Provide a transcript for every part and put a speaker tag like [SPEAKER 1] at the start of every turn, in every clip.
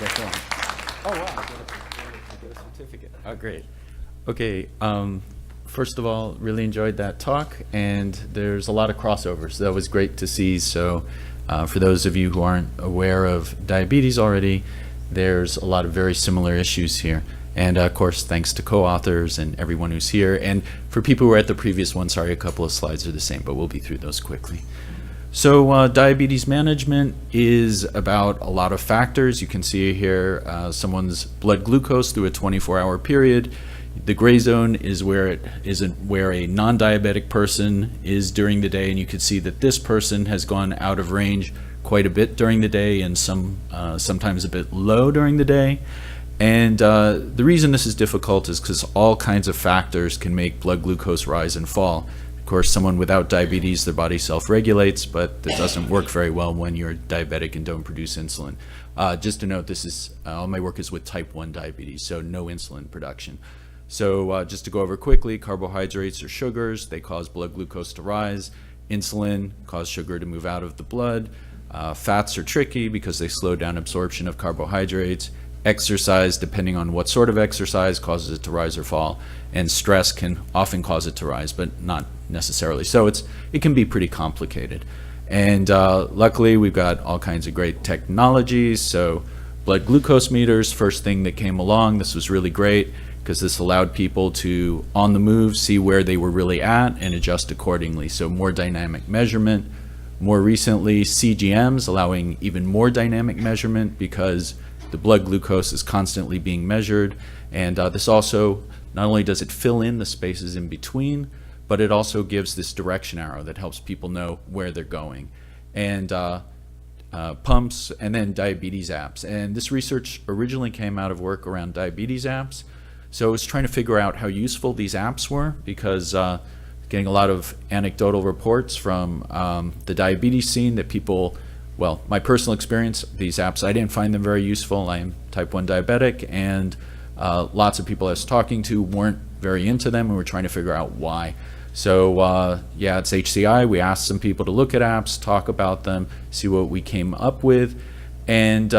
[SPEAKER 1] Oh, wow, I get a certificate. Oh, great. Okay, first of all, really enjoyed that talk, and there's a lot of crossovers. That was great to see. So for those of you who aren't aware of diabetes already, there's a lot of very similar issues here. And of course, thanks to co-authors and everyone who's here. And for people who were at the previous one, sorry, a couple of slides are the same, but we'll be through those quickly. So diabetes management is about a lot of factors. You can see here someone's blood glucose through a 24-hour period. The gray zone is where a non-diabetic person is during the day, and you can see that this person has gone out of range quite a bit during the day and sometimes a bit low during the day. And the reason this is difficult is because all kinds of factors can make blood glucose rise and fall. Of course, someone without diabetes, their body self-regulates, but that doesn't work very well when you're diabetic and don't produce insulin. Just to note, this is all my work is with type 1 diabetes, so no insulin production. So just to go over quickly, carbohydrates or sugars, they cause blood glucose to rise. Insulin causes sugar to move out of the blood. Fats are tricky because they slow down absorption of carbohydrates. Exercise, depending on what sort of exercise, causes it to rise or fall. And stress can often cause it to rise, but not necessarily. So it can be pretty complicated. And luckily, we've got all kinds of great technologies. So blood glucose meters, first thing that came along, this was really great because this allowed people to, on the move, see where they were really at and adjust accordingly. So more dynamic measurement. More recently, CGMs, allowing even more dynamic measurement because the blood glucose is constantly being measured. And this also, not only does it fill in the spaces in between, but it also gives this direction arrow that helps people know where they're going. And pumps, and then diabetes apps. And this research originally came out of work around diabetes apps. So I was trying to figure out how useful these apps were because getting a lot of anecdotal reports from the diabetes scene that people, well, my personal experience, these apps, I didn't find them very useful. I am type 1 diabetic, and lots of people I was talking to weren't very into them, and we're trying to figure out why. So yeah, it's HCI. We asked some people to look at apps, talk about them, see what we came up with. And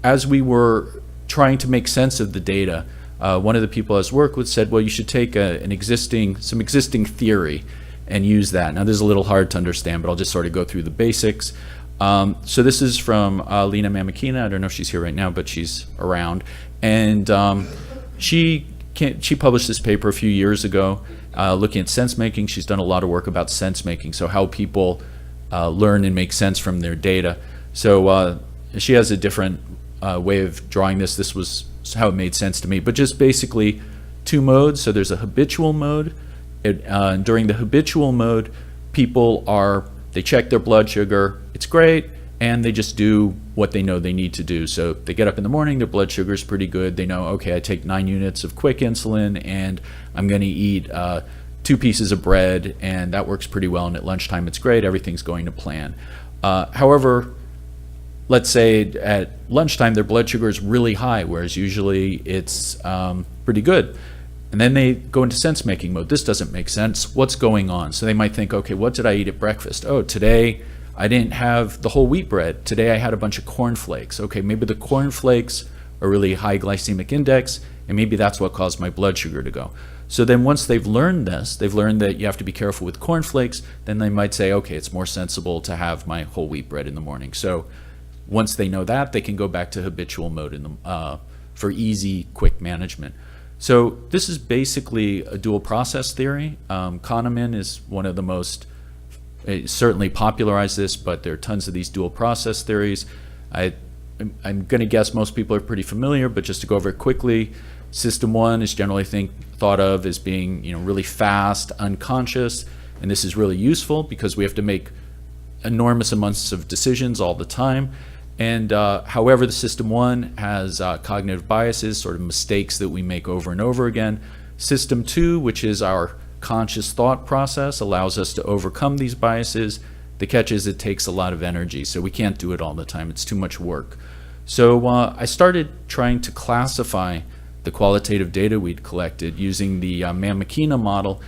[SPEAKER 1] as we were trying to make sense of the data, one of the people I was working with said, well, you should take some existing theory and use that. Now, this is a little hard to understand, but I'll just sort of go through the basics. So this is from Lena Mamakina. I don't know if she's here right now, but she's around. And she published this paper a few years ago looking at sense-making. She's done a lot of work about sense-making, so how people learn and make sense from their data. So she has a different way of drawing this. This was how it made sense to me, but just basically two modes. So there's a habitual mode. During the habitual mode, people they check their blood sugar, it's great, and they just do what they know they need to do. So they get up in the morning, their blood sugar is pretty good. They know, okay, I take 9 units of quick insulin, and I'm gonna eat 2 pieces of bread, and that works pretty well, and at lunchtime it's great, everything's going to plan. However, let's say at lunchtime their blood sugar is really high, whereas usually it's pretty good. And then they go into sense-making mode. This doesn't make sense. What's going on? So they might think, okay, what did I eat at breakfast? Oh, today I didn't have the whole wheat bread. Today I had a bunch of cornflakes. Okay, maybe the cornflakes are really high glycemic index, and maybe that's what caused my blood sugar to go. So then once they've learned this, they've learned that you have to be careful with cornflakes, then they might say, okay, it's more sensible to have my whole wheat bread in the morning. So once they know that, they can go back to habitual mode for easy, quick management. So this is basically a dual process theory. Kahneman is one of the most, certainly popularized this, but there are tons of these dual process theories. I'm going to guess most people are pretty familiar, but just to go over it quickly, system 1 is generally thought of as being really fast, unconscious, and this is really useful because we have to make enormous amounts of decisions all the time. And however, the system 1 has cognitive biases, sort of mistakes that we make over and over again. System 2, which is our conscious thought process, allows us to overcome these biases. The catch is it takes a lot of energy, so we can't do it all the time. It's too much work. So I started trying to classify the qualitative data we'd collected using the Mamakina model.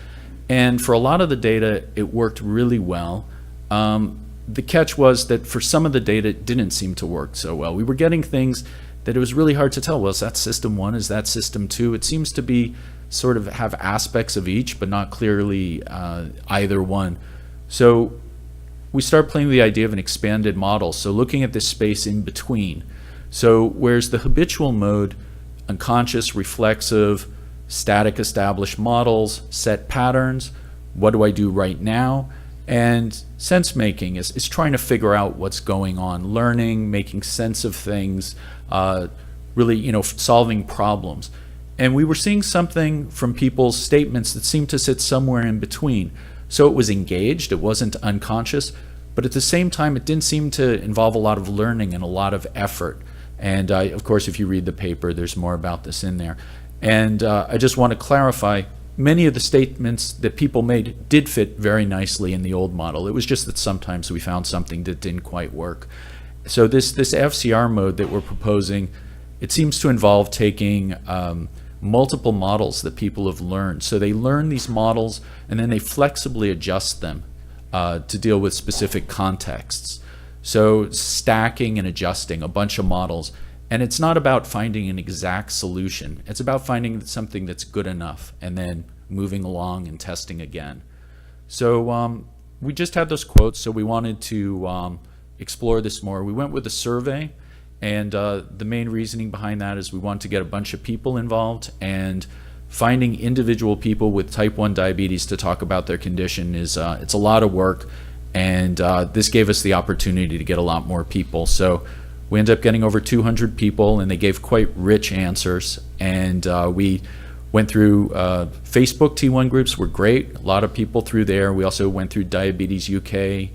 [SPEAKER 1] And for a lot of the data, it worked really well. the catch was that for some of the data, it didn't seem to work so well. We were getting things that it was really hard to tell. Well, is that system 1? Is that system 2? It seems to be sort of have aspects of each, but not clearly either one. So we start playing with the idea of an expanded model. So looking at this space in between. So whereas the habitual mode, unconscious, reflexive, static established models, set patterns, what do I do right now? And sense-making is trying to figure out what's going on, learning, making sense of things, really, solving problems. And we were seeing something from people's statements that seemed to sit somewhere in between. So it was engaged, it wasn't unconscious, but at the same time, it didn't seem to involve a lot of learning and a lot of effort. And of course, if you read the paper, there's more about this in there. And I just want to clarify, many of the statements that people made did fit very nicely in the old model. It was just that sometimes we found something that didn't quite work. So this FCR mode that we're proposing, it seems to involve taking multiple models that people have learned. So they learn these models and then they flexibly adjust them to deal with specific contexts. So stacking and adjusting a bunch of models. And it's not about finding an exact solution. It's about finding something that's good enough and then moving along and testing again. So we just had those quotes, so we wanted to explore this more. We went with a survey, and the main reasoning behind that is we want to get a bunch of people involved, and finding individual people with type 1 diabetes to talk about their condition is it's a lot of work, and this gave us the opportunity to get a lot more people. So we ended up getting over 200 people, and they gave quite rich answers. And we went through Facebook T1 groups were great. A lot of people through there. We also went through Diabetes UK,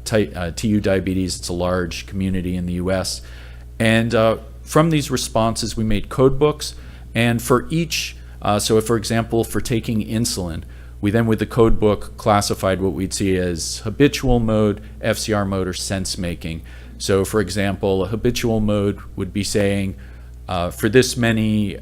[SPEAKER 1] TU Diabetes. It's a large community in the US. And from these responses, we made code books. And for each, so if, for example, for taking insulin, we then with the code book classified what we'd see as habitual mode, FCR mode, or sense making. So for example, a habitual mode would be saying, for this many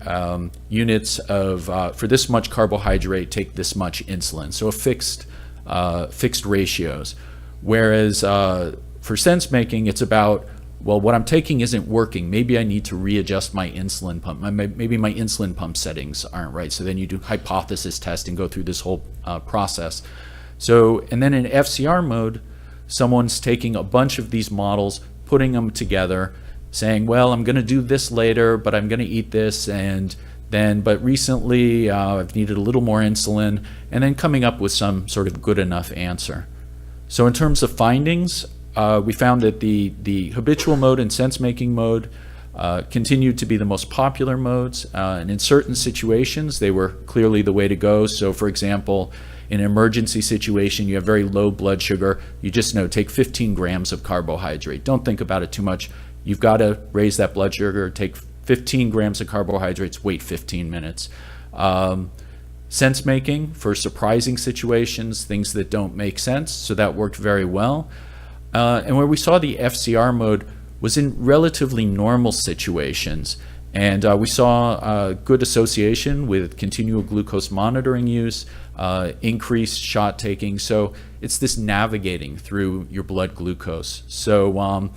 [SPEAKER 1] units of, for this much carbohydrate, take this much insulin. So a fixed ratios. Whereas for sense making, it's about, well, what I'm taking isn't working. Maybe I need to readjust my insulin pump. Maybe my insulin pump settings aren't right. So then you do hypothesis testing, go through this whole process. So, and then in FCR mode, someone's taking a bunch of these models, putting them together, saying, well, I'm going to do this later, but I'm going to eat this, and then, but recently I've needed a little more insulin, and then coming up with some sort of good enough answer. So in terms of findings, we found that the habitual mode and sense-making mode continued to be the most popular modes, and in certain situations, they were clearly the way to go. So for example, in an emergency situation, you have very low blood sugar, you just know, take 15 grams of carbohydrate. Don't think about it too much. You've got to raise that blood sugar, take 15 grams of carbohydrates, wait 15 minutes. Sense making for surprising situations, things that don't make sense, so that worked very well. And where we saw the FCR mode was in relatively normal situations. And we saw good association with continual glucose monitoring use, increased shot taking. So it's this navigating through your blood glucose. So,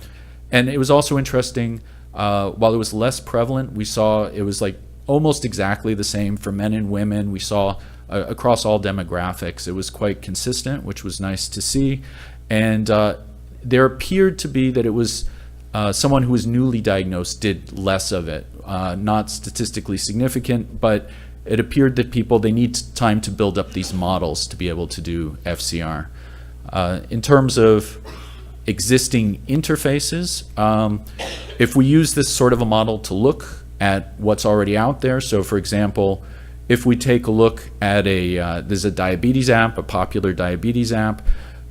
[SPEAKER 1] and it was also interesting, while it was less prevalent, we saw it was like almost exactly the same for men and women. We saw across all demographics, it was quite consistent, which was nice to see. And there appeared to be that it was someone who was newly diagnosed did less of it. Not statistically significant, but it appeared that people, they need time to build up these models to be able to do FCR. In terms of existing interfaces, if we use this sort of a model to look at what's already out there, so for example, if we take a look at there's a diabetes app, a popular diabetes app,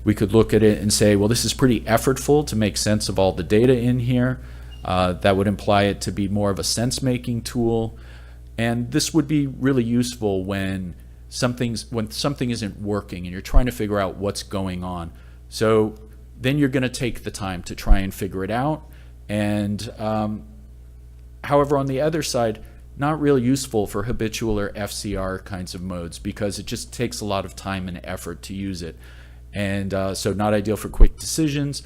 [SPEAKER 1] we could look at it and say, well, this is pretty effortful to make sense of all the data in here. That would imply it to be more of a sense-making tool. And this would be really useful when something isn't working and you're trying to figure out what's going on. So then you're going to take the time to try and figure it out. And however, on the other side, not really useful for habitual or FCR kinds of modes because it just takes a lot of time and effort to use it. and so not ideal for quick decisions.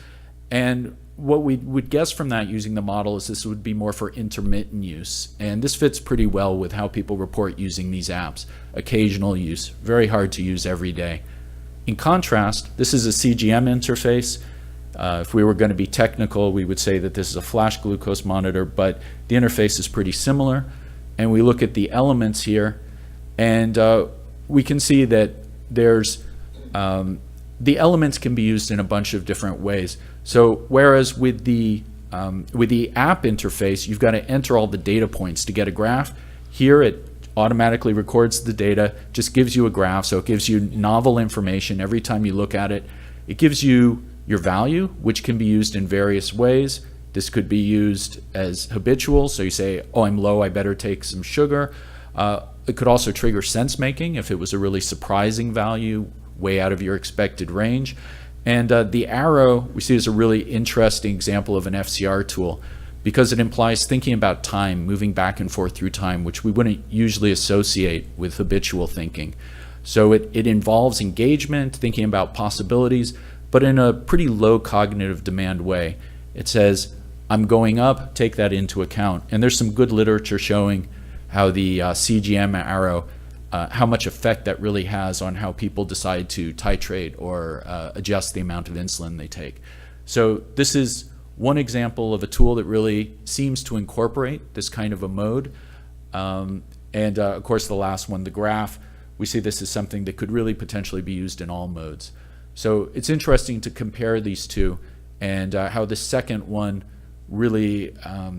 [SPEAKER 1] And what we would guess from that using the model is this would be more for intermittent use. And this fits pretty well with how people report using these apps. Occasional use, very hard to use every day. In contrast, this is a CGM interface. If we were going to be technical, we would say that this is a flash glucose monitor, but the interface is pretty similar. And we look at the elements here, and we can see that there's the elements can be used in a bunch of different ways. So whereas with the app interface, you've got to enter all the data points to get a graph, here it automatically records the data, just gives you a graph, so it gives you novel information every time you look at it. It gives you your value, which can be used in various ways. This could be used as habitual, so you say, oh, I'm low, I better take some sugar. It could also trigger sense-making if it was a really surprising value, way out of your expected range. And the arrow we see is a really interesting example of an FCR tool because it implies thinking about time, moving back and forth through time, which we wouldn't usually associate with habitual thinking. So it involves engagement, thinking about possibilities, but in a pretty low cognitive demand way. It says, I'm going up, take that into account. And there's some good literature showing how the CGM arrow, how much effect that really has on how people decide to titrate or adjust the amount of insulin they take. So this is one example of a tool that really seems to incorporate this kind of a mode. And of course the last one, the graph, we see this as something that could really potentially be used in all modes. So it's interesting to compare these two and how the second one really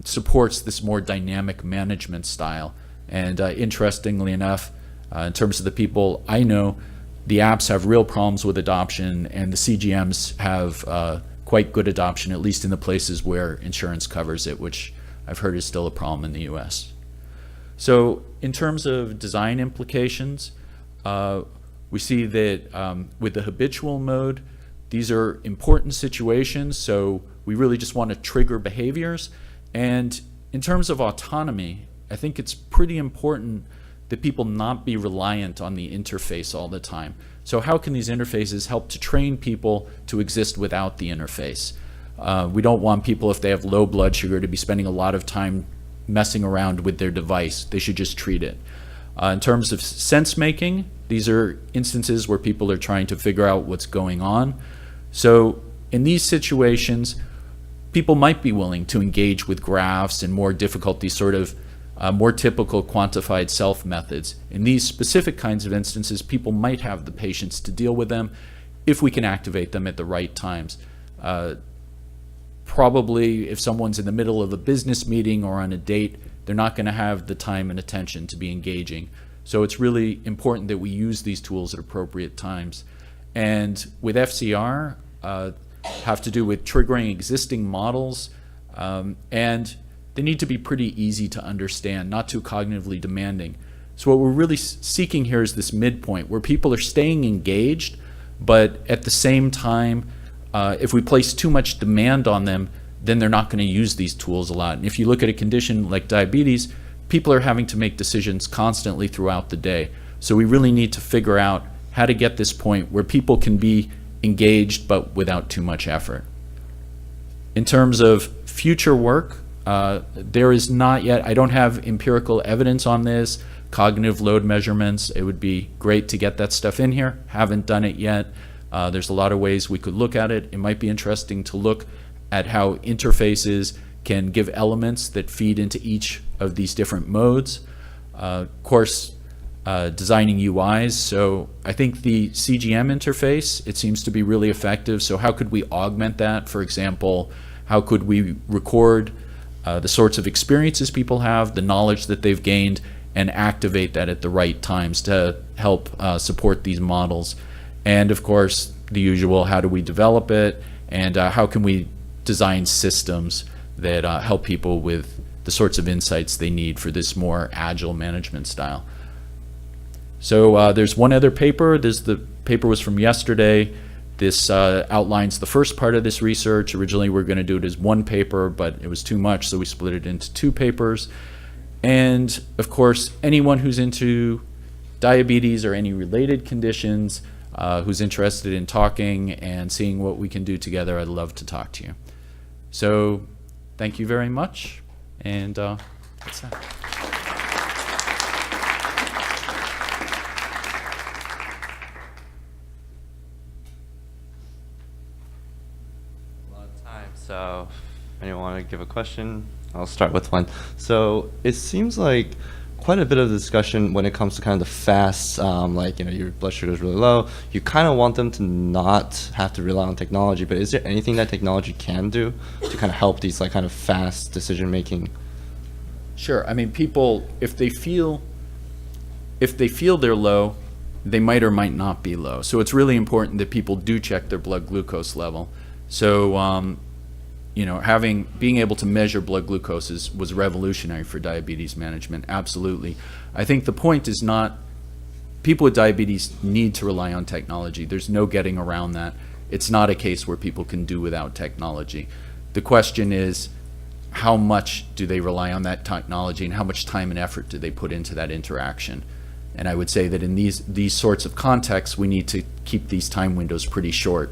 [SPEAKER 1] supports this more dynamic management style. And interestingly enough, in terms of the people I know, the apps have real problems with adoption, and the CGMs have quite good adoption, at least in the places where insurance covers it, which I've heard is still a problem in the US. So in terms of design implications, we see that with the habitual mode, these are important situations, so we really just want to trigger behaviors. And in terms of autonomy, I think it's pretty important that people not be reliant on the interface all the time. So how can these interfaces help to train people to exist without the interface? We don't want people, if they have low blood sugar, to be spending a lot of time messing around with their device. They should just treat it. In terms of sense making, these are instances where people are trying to figure out what's going on. So in these situations, people might be willing to engage with graphs and more difficult, these sort of more typical quantified self methods. In these specific kinds of instances, people might have the patience to deal with them if we can activate them at the right times. Probably if someone's in the middle of a business meeting or on a date, they're not going to have the time and attention to be engaging. So it's really important that we use these tools at appropriate times. And with FCR, have to do with triggering existing models, and they need to be pretty easy to understand, not too cognitively demanding. So what we're really seeking here is this midpoint where people are staying engaged, but at the same time, if we place too much demand on them, then they're not going to use these tools a lot. And if you look at a condition like diabetes, people are having to make decisions constantly throughout the day. So we really need to figure out how to get this point where people can be engaged but without too much effort. In terms of future work, there is not yet, I don't have empirical evidence on this, cognitive load measurements. It would be great to get that stuff in here. Haven't done it yet. There's a lot of ways we could look at it. It might be interesting to look at how interfaces can give elements that feed into each of these different modes. Of course, designing UIs. So I think the CGM interface, it seems to be really effective. So how could we augment that? For example, how could we record the sorts of experiences people have, the knowledge that they've gained, and activate that at the right times to help support these models. And of course, the usual, how do we develop it, and how can we design systems that help people with the sorts of insights they need for this more agile management style. So there's one other paper. The paper was from yesterday. This outlines the first part of this research. Originally, we were going to do it as one paper, but it was too much, so we split it into two papers. And of course, anyone who's into diabetes or any related conditions, who's interested in talking and seeing what we can do together, I'd love to talk to you. So thank you very much, and that's that.
[SPEAKER 2] A lot of time, so if anyone want to give a question, I'll start with one. So it seems like quite a bit of discussion when it comes to kind of the fast, like, your blood sugar is really low. You kind of want them to not have to rely on technology, but is there anything that technology can do to kind of help these like kind of fast decision making?
[SPEAKER 1] Sure. I mean, people, if they feel they're low, they might or might not be low. So it's really important that people do check their blood glucose level. So being able to measure blood glucose was revolutionary for diabetes management. Absolutely. I think the point is not, people with diabetes need to rely on technology. There's no getting around that. It's not a case where people can do without technology. The question is, how much do they rely on that technology, and how much time and effort do they put into that interaction? And I would say that in these sorts of contexts, we need to keep these time windows pretty short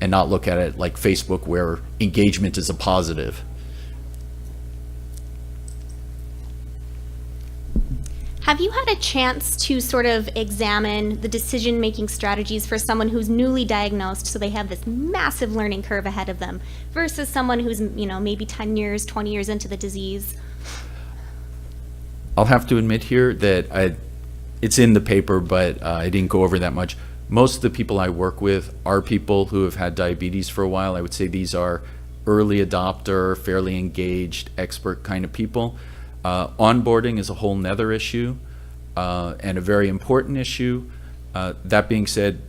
[SPEAKER 1] and not look at it like Facebook, where engagement is a positive.
[SPEAKER 3] Have you had a chance to sort of examine the decision-making strategies for someone who's newly diagnosed, so they have this massive learning curve ahead of them, versus someone who's, maybe 10 years, 20 years into the disease?
[SPEAKER 1] I'll have to admit here that it's in the paper, but I didn't go over that much. Most of the people I work with are people who have had diabetes for a while. I would say these are early adopter, fairly engaged, expert kind of people. Onboarding is a whole nother issue, and a very important issue. That being said,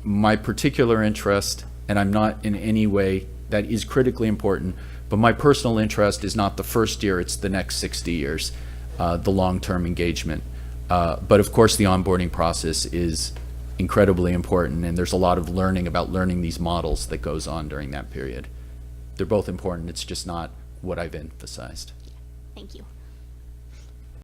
[SPEAKER 1] my particular interest, and I'm not in any way, that is critically important, but my personal interest is not the first year, it's the next 60 years, the long-term engagement. But of course the onboarding process is incredibly important, and there's a lot of learning these models that goes on during that period. They're both important, it's just not what I've emphasized.
[SPEAKER 3] Thank you.